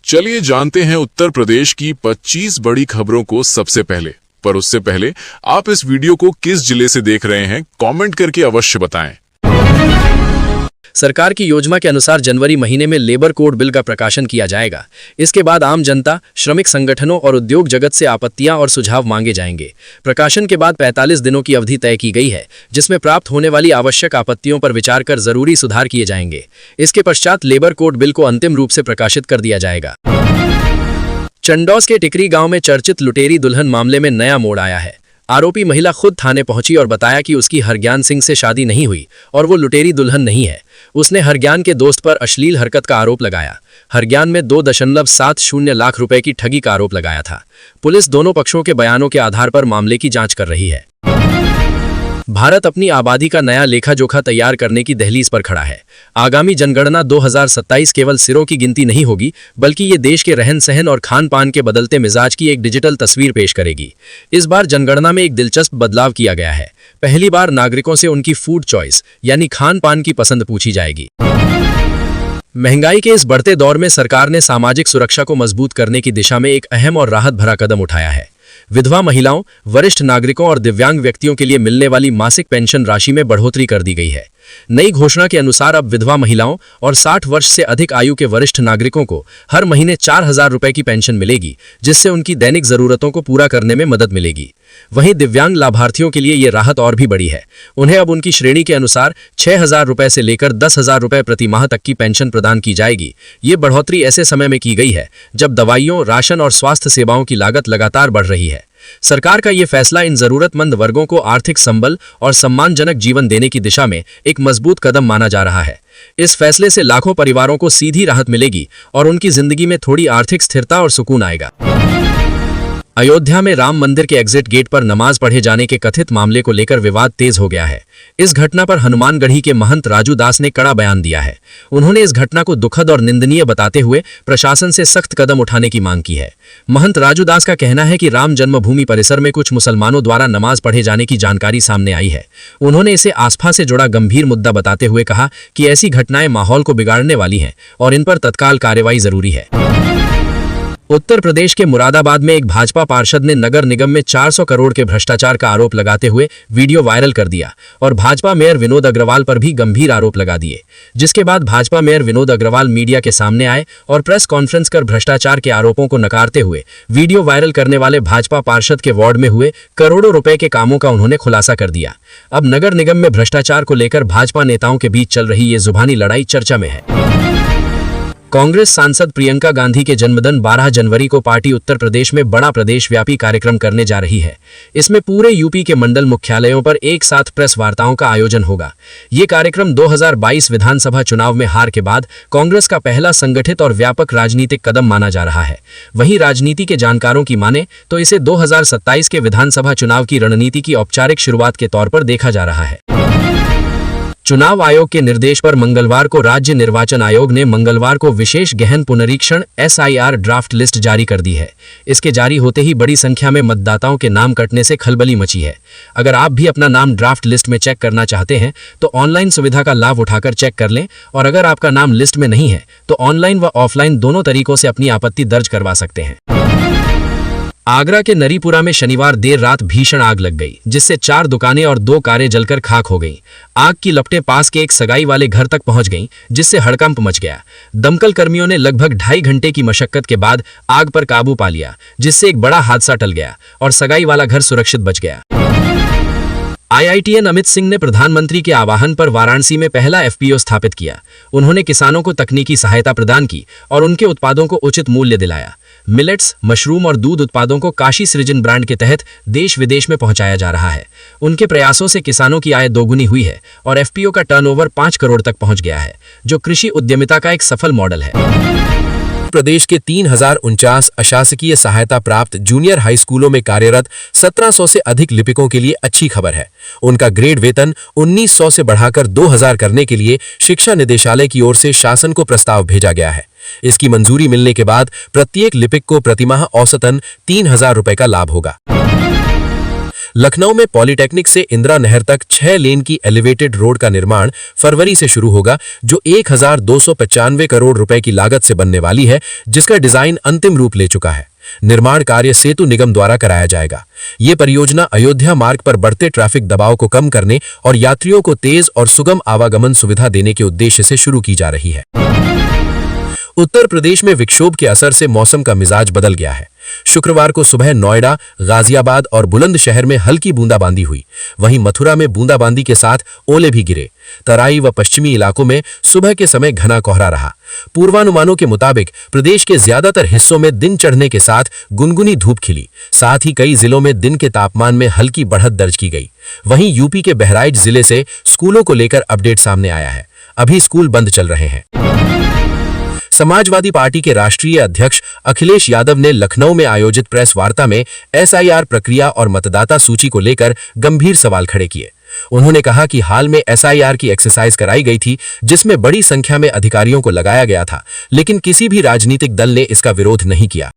चलिए जानते हैं उत्तर प्रदेश की 25 बड़ी खबरों को सबसे पहले। पर उससे पहले आप इस वीडियो को किस जिले से देख रहे हैं, कमेंट करके अवश्य बताएं। सरकार की योजना के अनुसार जनवरी महीने में लेबर कोड बिल का प्रकाशन किया जाएगा। इसके बाद आम जनता, श्रमिक संगठनों और उद्योग जगत से आपत्तियां और सुझाव मांगे जाएंगे। प्रकाशन के बाद 45 दिनों की अवधि तय की गई है, जिसमें प्राप्त होने वाली आवश्यक आपत्तियों पर विचार कर जरूरी सुधार किए जाएंगे। इसके पश्चात लेबर कोड बिल को अंतिम रूप से प्रकाशित कर दिया जाएगा। चंडौस के टिकरी गांव में चर्चित लुटेरी दुल्हन मामले में नया मोड़ आया है। आरोपी महिला खुद थाने पहुंची और बताया कि उसकी हरज्ञान सिंह से शादी नहीं हुई और वो लुटेरी दुल्हन नहीं है। उसने हरज्ञान के दोस्त पर अश्लील हरकत का आरोप लगाया। हरज्ञान में 2.70 लाख रुपए की ठगी का आरोप लगाया था। पुलिस दोनों पक्षों के बयानों के आधार पर मामले की जांच कर रही है। भारत अपनी आबादी का नया लेखा जोखा तैयार करने की दहलीज पर खड़ा है। आगामी जनगणना 2027 केवल सिरों की गिनती नहीं होगी, बल्कि ये देश के रहन सहन और खान पान के बदलते मिजाज की एक डिजिटल तस्वीर पेश करेगी। इस बार जनगणना में एक दिलचस्प बदलाव किया गया है। पहली बार नागरिकों से उनकी फूड चॉइस यानी खान पान की पसंद पूछी जाएगी। महंगाई के इस बढ़ते दौर में सरकार ने सामाजिक सुरक्षा को मजबूत करने की दिशा में एक अहम और राहत भरा कदम उठाया है। विधवा महिलाओं, वरिष्ठ नागरिकों और दिव्यांग व्यक्तियों के लिए मिलने वाली मासिक पेंशन राशि में बढ़ोतरी कर दी गई है। नई घोषणा के अनुसार अब विधवा महिलाओं और 60 वर्ष से अधिक आयु के वरिष्ठ नागरिकों को हर महीने 4000 रुपए की पेंशन मिलेगी, जिससे उनकी दैनिक जरूरतों को पूरा करने में मदद मिलेगी। वहीं दिव्यांग लाभार्थियों के लिए ये राहत और भी बड़ी है। उन्हें अब उनकी श्रेणी के अनुसार 6000 रुपए से लेकर 10,000 रुपए प्रति माह तक की पेंशन प्रदान की जाएगी। ये बढ़ोतरी ऐसे समय में की गई है जब दवाइयों, राशन और स्वास्थ्य सेवाओं की लागत लगातार बढ़ रही है। सरकार का ये फैसला इन जरूरतमंद वर्गों को आर्थिक संबल और सम्मानजनक जीवन देने की दिशा में एक मजबूत कदम माना जा रहा है। इस फैसले से लाखों परिवारों को सीधी राहत मिलेगी और उनकी जिंदगी में थोड़ी आर्थिक स्थिरता और सुकून आएगा। अयोध्या में राम मंदिर के एग्जिट गेट पर नमाज पढ़े जाने के कथित मामले को लेकर विवाद तेज हो गया है। इस घटना पर हनुमानगढ़ी के महंत राजू दास ने कड़ा बयान दिया है। उन्होंने इस घटना को दुखद और निंदनीय बताते हुए प्रशासन से सख्त कदम उठाने की मांग की है। महंत राजू दास का कहना है कि राम जन्मभूमि परिसर में कुछ मुसलमानों द्वारा नमाज पढ़े जाने की जानकारी सामने आई है। उन्होंने इसे आस्था से जुड़ा गंभीर मुद्दा बताते हुए कहा कि ऐसी घटनाएं माहौल को बिगाड़ने वाली हैं और इन पर तत्काल कार्रवाई जरूरी है। उत्तर प्रदेश के मुरादाबाद में एक भाजपा पार्षद ने नगर निगम में 400 करोड़ के भ्रष्टाचार का आरोप लगाते हुए वीडियो वायरल कर दिया और भाजपा मेयर विनोद अग्रवाल पर भी गंभीर आरोप लगा दिए। जिसके बाद भाजपा मेयर विनोद अग्रवाल मीडिया के सामने आए और प्रेस कॉन्फ्रेंस कर भ्रष्टाचार के आरोपों को नकारते हुए वीडियो वायरल करने वाले भाजपा पार्षद के वार्ड में हुए करोड़ों रुपए के कामों का उन्होंने खुलासा कर दिया। अब नगर निगम में भ्रष्टाचार को लेकर भाजपा नेताओं के बीच चल रही ये जुबानी लड़ाई चर्चा में है। कांग्रेस सांसद प्रियंका गांधी के जन्मदिन 12 जनवरी को पार्टी उत्तर प्रदेश में बड़ा प्रदेशव्यापी कार्यक्रम करने जा रही है। इसमें पूरे यूपी के मंडल मुख्यालयों पर एक साथ प्रेस वार्ताओं का आयोजन होगा। ये कार्यक्रम 2022 विधानसभा चुनाव में हार के बाद कांग्रेस का पहला संगठित और व्यापक राजनीतिक कदम माना जा रहा है। वहीं राजनीति के जानकारों की माने तो इसे 2027 के विधानसभा चुनाव की रणनीति की औपचारिक शुरुआत के तौर पर देखा जा रहा है। चुनाव आयोग के निर्देश पर मंगलवार को राज्य निर्वाचन आयोग ने मंगलवार को विशेष गहन पुनरीक्षण SIR ड्राफ्ट लिस्ट जारी कर दी है। इसके जारी होते ही बड़ी संख्या में मतदाताओं के नाम कटने से खलबली मची है। अगर आप भी अपना नाम ड्राफ्ट लिस्ट में चेक करना चाहते हैं तो ऑनलाइन सुविधा का लाभ उठाकर चेक कर लें, और अगर आपका नाम लिस्ट में नहीं है तो ऑनलाइन व ऑफलाइन दोनों तरीकों से अपनी आपत्ति दर्ज करवा सकते हैं। आगरा के नरीपुरा में शनिवार देर रात भीषण आग लग गई, जिससे 4 दुकानें और 2 कारें जलकर खाक हो गईं। आग की लपटें पास के एक सगाई वाले घर तक पहुंच गईं, जिससे हड़कंप मच गया। दमकल कर्मियों ने लगभग 2.5 घंटे की मशक्कत के बाद आग पर काबू पा लिया, जिससे एक बड़ा हादसा टल गया और सगाई वाला घर सुरक्षित बच गया। IITN अमित सिंह ने प्रधानमंत्री के आह्वान पर वाराणसी में पहला FPO स्थापित किया। उन्होंने किसानों को तकनीकी सहायता प्रदान की और उनके उत्पादों को उचित मूल्य दिलाया। मिलेट्स, मशरूम और दूध उत्पादों को काशी सृजन ब्रांड के तहत देश विदेश में पहुंचाया जा रहा है। उनके प्रयासों से किसानों की आय दोगुनी हुई है और FPO का टर्नओवर 5 करोड़ तक पहुंच गया है, जो कृषि उद्यमिता का एक सफल मॉडल है। प्रदेश के 3049 अशासकीय सहायता प्राप्त जूनियर हाई स्कूलों में कार्यरत 1700 से अधिक लिपिकों के लिए अच्छी खबर है। उनका ग्रेड वेतन 1900 से बढ़ाकर 2000 करने के लिए शिक्षा निदेशालय की ओर से शासन को प्रस्ताव भेजा गया है। इसकी मंजूरी मिलने के बाद प्रत्येक लिपिक को प्रतिमाह औसतन 3000 रुपए का लाभ होगा। लखनऊ में पॉलिटेक्निक से इंदिरा नहर तक 6 लेन की एलिवेटेड रोड का निर्माण फरवरी से शुरू होगा, जो 1295 करोड़ रुपए की लागत से बनने वाली है, जिसका डिजाइन अंतिम रूप ले चुका है। निर्माण कार्य सेतु निगम द्वारा कराया जाएगा। ये परियोजना अयोध्या मार्ग पर बढ़ते ट्रैफिक दबाव को कम करने और यात्रियों को तेज और सुगम आवागमन सुविधा देने के उद्देश्य से शुरू की जा रही है। उत्तर प्रदेश में विक्षोभ के असर से मौसम का मिजाज बदल गया है। शुक्रवार को सुबह नोएडा, गाजियाबाद और बुलंदशहर में हल्की बूंदाबांदी हुई। वहीं मथुरा में बूंदाबांदी के साथ ओले भी गिरे। तराई व पश्चिमी इलाकों में सुबह के समय घना कोहरा रहा। पूर्वानुमानों के मुताबिक प्रदेश के ज्यादातर हिस्सों में दिन चढ़ने के साथ गुनगुनी धूप खिली। साथ ही कई जिलों में दिन के तापमान में हल्की बढ़त दर्ज की गई। वहीं यूपी के बहराइच जिले से स्कूलों को लेकर अपडेट सामने आया है। अभी स्कूल बंद चल रहे हैं। समाजवादी पार्टी के राष्ट्रीय अध्यक्ष अखिलेश यादव ने लखनऊ में आयोजित प्रेस वार्ता में एसआईआर प्रक्रिया और मतदाता सूची को लेकर गंभीर सवाल खड़े किए। उन्होंने कहा कि हाल में एसआईआर की एक्सरसाइज कराई गई थी, जिसमें बड़ी संख्या में अधिकारियों को लगाया गया था, लेकिन किसी भी राजनीतिक दल ने इसका विरोध नहीं किया।